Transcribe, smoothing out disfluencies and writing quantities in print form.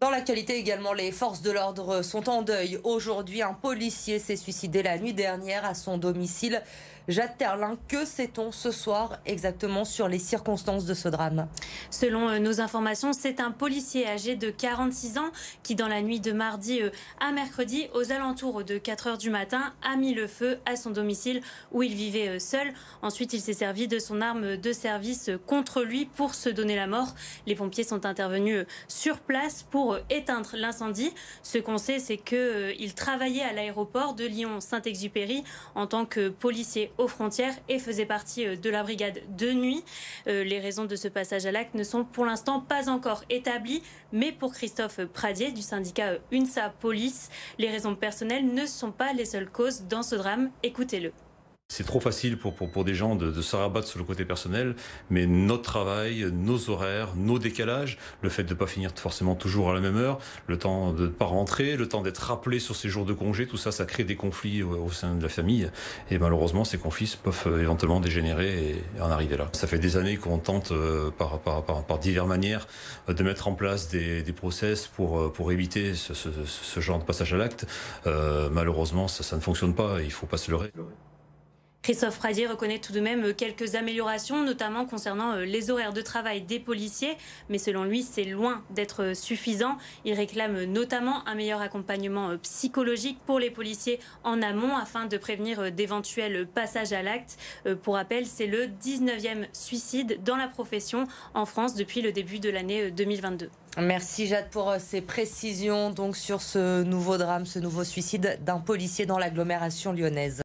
Dans l'actualité également, les forces de l'ordre sont en deuil. Aujourd'hui, un policier s'est suicidé la nuit dernière à son domicile. Jade Terlin, que sait-on ce soir exactement sur les circonstances de ce drame? Selon nos informations, c'est un policier âgé de 46 ans qui, dans la nuit de mardi à mercredi, aux alentours de 4 heures du matin, a mis le feu à son domicile où il vivait seul. Ensuite, il s'est servi de son arme de service contre lui pour se donner la mort. Les pompiers sont intervenus sur place pour éteindre l'incendie. Ce qu'on sait, c'est qu'il travaillait à l'aéroport de Lyon-Saint-Exupéry en tant que policier aux frontières et faisait partie de la brigade de nuit. Les raisons de ce passage à l'acte ne sont pour l'instant pas encore établies, mais pour Christophe Pradier du syndicat UNSA Police, les raisons personnelles ne sont pas les seules causes dans ce drame. Écoutez-le. C'est trop facile pour des gens de se rabattre sur le côté personnel, mais notre travail, nos horaires, nos décalages, le fait de ne pas finir forcément toujours à la même heure, le temps de ne pas rentrer, le temps d'être rappelé sur ses jours de congé, tout ça, ça crée des conflits au sein de la famille. Et malheureusement, ces conflits peuvent éventuellement dégénérer et en arriver là. Ça fait des années qu'on tente par diverses manières de mettre en place des process pour éviter ce genre de passage à l'acte. Malheureusement, ça ne fonctionne pas et il ne faut pas se leurrer. Christophe Pradier reconnaît tout de même quelques améliorations, notamment concernant les horaires de travail des policiers. Mais selon lui, c'est loin d'être suffisant. Il réclame notamment un meilleur accompagnement psychologique pour les policiers en amont afin de prévenir d'éventuels passages à l'acte. Pour rappel, c'est le 19e suicide dans la profession en France depuis le début de l'année 2022. Merci Jade pour ces précisions donc sur ce nouveau drame, ce nouveau suicide d'un policier dans l'agglomération lyonnaise.